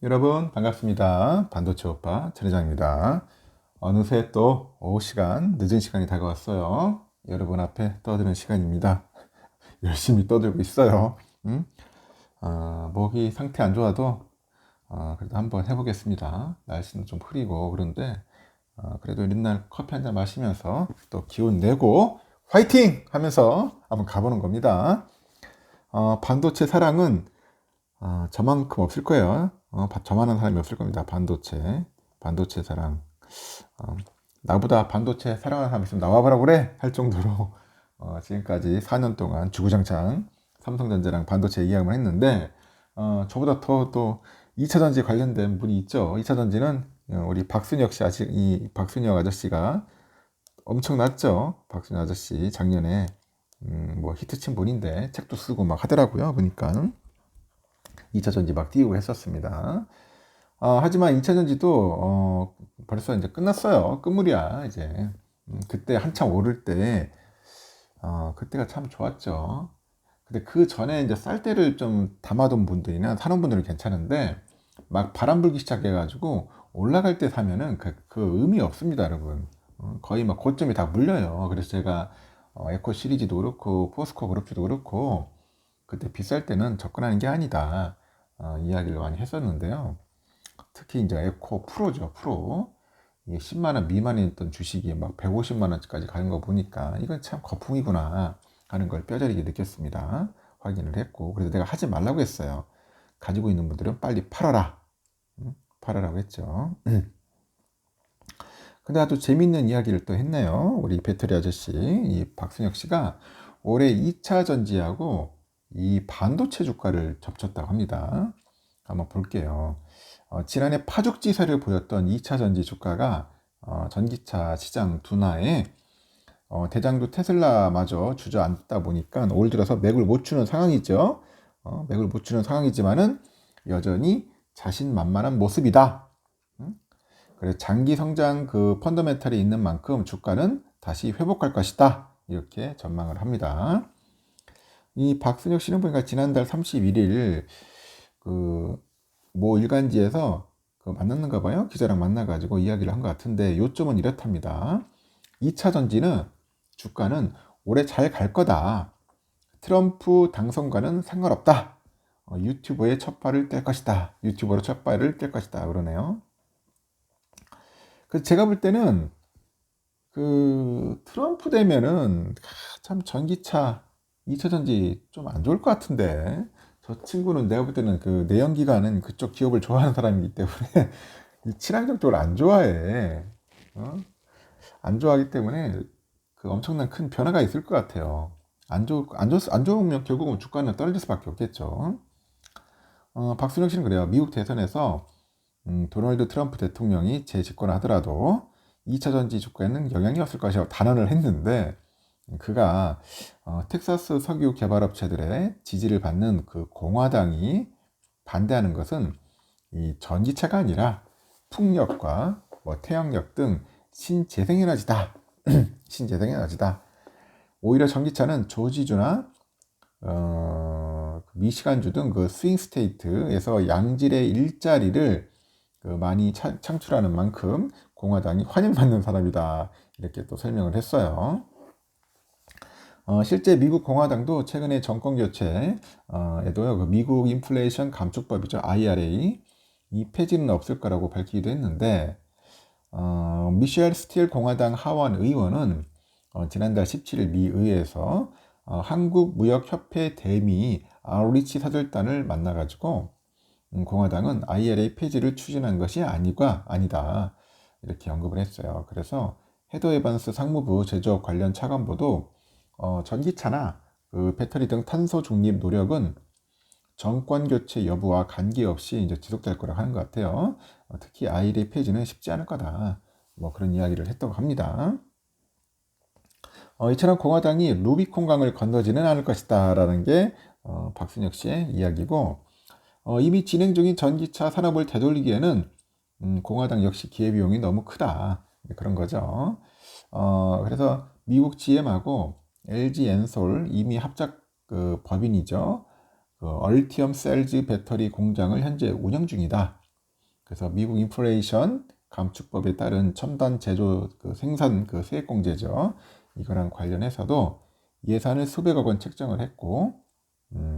여러분 반갑습니다. 반도체 오빠 천 회장입니다. 어느새 또 오후 시간, 늦은 시간이 다가왔어요. 여러분 앞에 떠드는 시간입니다. 열심히 떠들고 있어요. 목이 상태 안 좋아도 그래도 한번 해보겠습니다. 날씨는 좀 흐리고 그런데 그래도 옛날 커피 한 잔 마시면서 또 기운 내고 화이팅! 하면서 한번 가보는 겁니다. 반도체 사랑은 저만큼 없을 거예요. 저만한 사람이 없을 겁니다. 반도체 사랑. 나보다 반도체 사랑하는 사람 있으면 나와보라 그래 할 정도로 지금까지 4년 동안 주구장창 삼성전자랑 반도체 이야기만 했는데 저보다 더 또 2차전지 관련된 분이 있죠. 2차전지는 우리 박순혁 씨, 아직 이 박순혁 아저씨가 엄청났죠. 박순혁 아저씨 작년에 뭐 히트친 분인데 책도 쓰고 막 하더라고요. 보니까 2차전지 막 띄우고 했었습니다. 하지만 2차전지도 벌써 이제 끝났어요. 끝물이야 이제. 그때 한참 오를 때 그때가 참 좋았죠. 근데 그 전에 이제 쌀 때를 좀 담아둔 분들이나 사는 분들은 괜찮은데 막 바람 불기 시작해가지고 올라갈 때 사면은 그 의미 없습니다, 여러분. 거의 막 고점이 다 물려요. 그래서 제가 에코 시리즈도 그렇고 포스코 그룹주도 그렇고 그때 비쌀 때는 접근하는 게 아니다 이야기를 많이 했었는데요. 특히 이제 에코 프로죠, 프로. 이게 10만 원 미만에 있던 주식이 막 150만 원까지 가는 거 보니까 이건 참 거품이구나 하는 걸 뼈저리게 느꼈습니다. 확인을 했고 그래서 내가 하지 말라고 했어요. 가지고 있는 분들은 빨리 팔아라. 팔아라고 했죠. 근데 아주 재밌는 이야기를 또 했네요. 우리 배터리 아저씨, 이 박순혁 씨가 올해 2차 전지하고 이 반도체 주가를 접쳤다고 합니다. 한번 볼게요. 지난해 파죽지세를 보였던 2차 전지 주가가 전기차 시장 둔화에 대장주 테슬라마저 주저앉다 보니까 올 들어서 맥을 못 추는 상황이죠. 맥을 못 추는 상황이지만은 여전히 자신만만한 모습이다. 그래서 장기 성장 그 펀더멘탈이 있는 만큼 주가는 다시 회복할 것이다. 이렇게 전망을 합니다. 이 박순혁 씨는 보니까 지난달 31일 그 모 일간지에서 그 만났는가 봐요. 기자랑 만나가지고 이야기를 한 것 같은데 요점은 이렇답니다. 2차 전지는 주가는 올해 잘 갈 거다. 트럼프 당선과는 상관없다. 유튜버의 첫 발을 뗄 것이다. 유튜버로 첫 발을 뗄 것이다. 그러네요. 그래서 제가 볼 때는 그 트럼프 되면은 참 전기차 2차 전지 좀 안 좋을 것 같은데 저 친구는 내가 볼 때는 그 내연기관은 그쪽 기업을 좋아하는 사람이기 때문에 이 친환경 쪽을 안 좋아해. 안 좋아하기 때문에 그 엄청난 큰 변화가 있을 것 같아요. 안 좋으면 결국은 주가는 떨어질 수밖에 없겠죠. 박순영 씨는 그래요. 미국 대선에서 도널드 트럼프 대통령이 재집권하더라도 2차 전지 주가에는 영향이 없을 것이라고 단언을 했는데 그가 텍사스 석유 개발업체들의 지지를 받는 그 공화당이 반대하는 것은 이 전기차가 아니라 풍력과 뭐 태양력 등 신재생에너지다. 신재생에너지다. 오히려 전기차는 조지주나 미시간주 등 그 스윙 스테이트에서 양질의 일자리를 그 많이 창출하는 만큼 공화당이 환영받는 사람이다. 이렇게 또 설명을 했어요. 실제 미국 공화당도 최근에 정권 교체에도 그 미국 인플레이션 감축법이죠. IRA 이 폐지는 없을 거라고 밝히기도 했는데 미셸 스틸 공화당 하원 의원은 지난달 17일 미 의회에서 한국무역협회 대미 아우리치 사절단을 만나가지고 공화당은 IRA 폐지를 추진한 것이 아니다 이렇게 언급을 했어요. 그래서 헤더 에반스 상무부 제조업 관련 차관보도 전기차나 그 배터리 등 탄소 중립 노력은 정권 교체 여부와 관계없이 이제 지속될 거라고 하는 것 같아요. 특히 IRA 폐지는 쉽지 않을 거다. 뭐 그런 이야기를 했다고 합니다. 이처럼 공화당이 루비콘강을 건너지는 않을 것이다 라는 게 박순혁 씨의 이야기고 이미 진행 중인 전기차 산업을 되돌리기에는 공화당 역시 기회비용이 너무 크다 그런 거죠. 그래서 미국 GM하고 LG 엔솔 이미 합작 그 법인이죠. 그 얼티엄 셀즈 배터리 공장을 현재 운영 중이다. 그래서 미국 인플레이션 감축법에 따른 첨단 제조 생산 세액공제죠. 이거랑 관련해서도 예산을 수백억 원 책정을 했고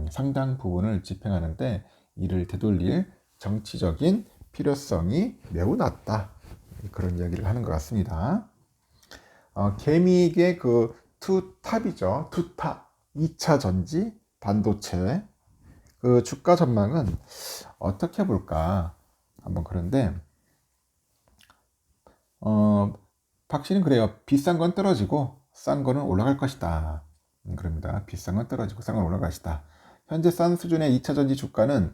상당 부분을 집행하는데 이를 되돌릴 정치적인 필요성이 매우 낮다. 그런 이야기를 하는 것 같습니다. 개미의 투탑이죠. 투탑 2차 전지 반도체 주가 전망은 어떻게 볼까 한번 그런데 박 씨는 그래요. 비싼 건 떨어지고 싼 거는 올라갈 것이다. 그럽니다. 비싼 건 떨어지고 싼 건 올라갈 것이다. 현재 싼 수준의 2차 전지 주가는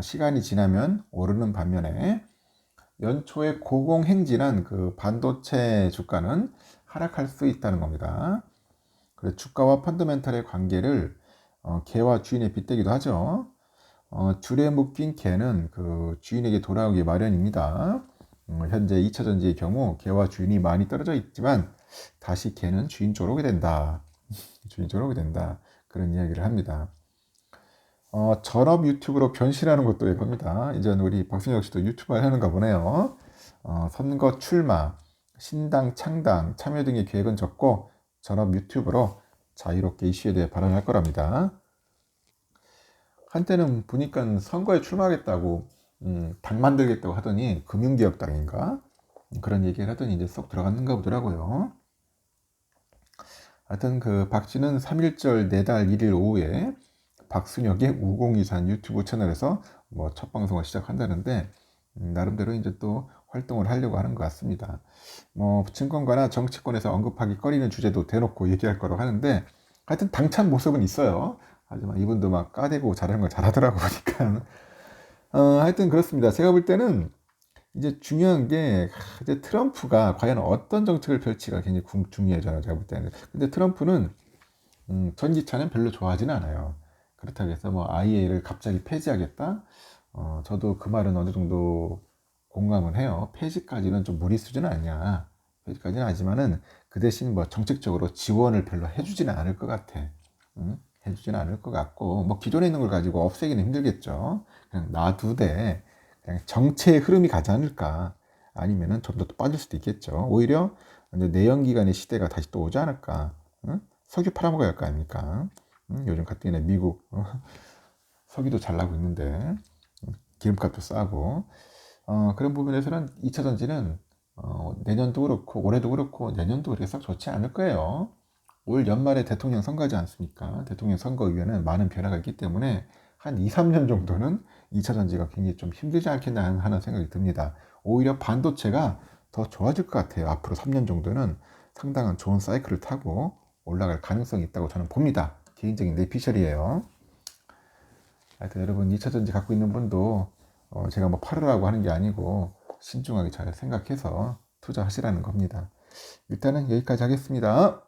시간이 지나면 오르는 반면에 연초에 고공행진한 반도체 주가는 하락할 수 있다는 겁니다. 그래서 주가와 펀더멘털의 관계를 개와 주인에 빗대기도 하죠. 줄에 묶인 개는 주인에게 돌아오기 마련입니다. 현재 2차 전지의 경우 개와 주인이 많이 떨어져 있지만 다시 개는 주인 쪽으로 오게 된다. 주인 쪽으로 오게 된다. 그런 이야기를 합니다. 전업 유튜브로 변신하는 것도 예쁩니다. 이제 우리 박순혁 씨도 유튜버 하는가 보네요. 선거 출마, 신당 창당, 참여 등의 계획은 적고 전업 유튜브로 자유롭게 이슈에 대해 발언할 거랍니다. 한때는 보니까 선거에 출마하겠다고 당 만들겠다고 하더니 금융개혁당인가 그런 얘기를 하더니 이제 쏙 들어갔는가 보더라고요. 하여튼 박씨는 3.1절 내달 1일 오후에 박순혁의 우공이산 유튜브 채널에서 첫 방송을 시작한다는데 나름대로 이제 또 활동을 하려고 하는 것 같습니다. 증권가나 정치권에서 언급하기 꺼리는 주제도 대놓고 얘기할 거라고 하는데 하여튼 당찬 모습은 있어요. 하지만 이분도 막 까대고 잘하는 걸 잘하더라고 보니까. 하여튼 그렇습니다. 제가 볼 때는 이제 중요한 게 이제 트럼프가 과연 어떤 정책을 펼치가 굉장히 중요해져요. 제가 볼 때는. 근데 트럼프는 전기차는 별로 좋아하지는 않아요. 그렇다고 해서 IA를 갑자기 폐지하겠다? 저도 그 말은 어느 정도 공감을 해요. 폐지까지는 좀 무리수준은 아니야. 폐지까지는 아니지만은 그 대신 정책적으로 지원을 별로 해주지는 않을 것 같아. 해주지는 않을 것 같고 기존에 있는 걸 가지고 없애기는 힘들겠죠. 그냥 놔두되 그냥 정체의 흐름이 가지 않을까. 아니면은 좀 더 빠질 수도 있겠죠. 오히려 이제 내연기관의 시대가 다시 또 오지 않을까. 석유 팔아먹어야 할 거 아닙니까? 요즘 같은 경우에 미국 석유도 잘 나고 있는데 기름값도 싸고 그런 부분에서는 2차 전지는 내년도 그렇고 올해도 그렇고 내년도 그렇게 썩 좋지 않을 거예요. 올 연말에 대통령 선거하지 않습니까? 대통령 선거 이후에는 많은 변화가 있기 때문에 한 2, 3년 정도는 2차 전지가 굉장히 좀 힘들지 않겠나 하는 생각이 듭니다. 오히려 반도체가 더 좋아질 것 같아요. 앞으로 3년 정도는 상당한 좋은 사이클을 타고 올라갈 가능성이 있다고 저는 봅니다. 개인적인 내피셜이에요. 하여튼 여러분 2차 전지 갖고 있는 분도 제가 팔으라고 하는 게 아니고 신중하게 잘 생각해서 투자하시라는 겁니다. 일단은 여기까지 하겠습니다.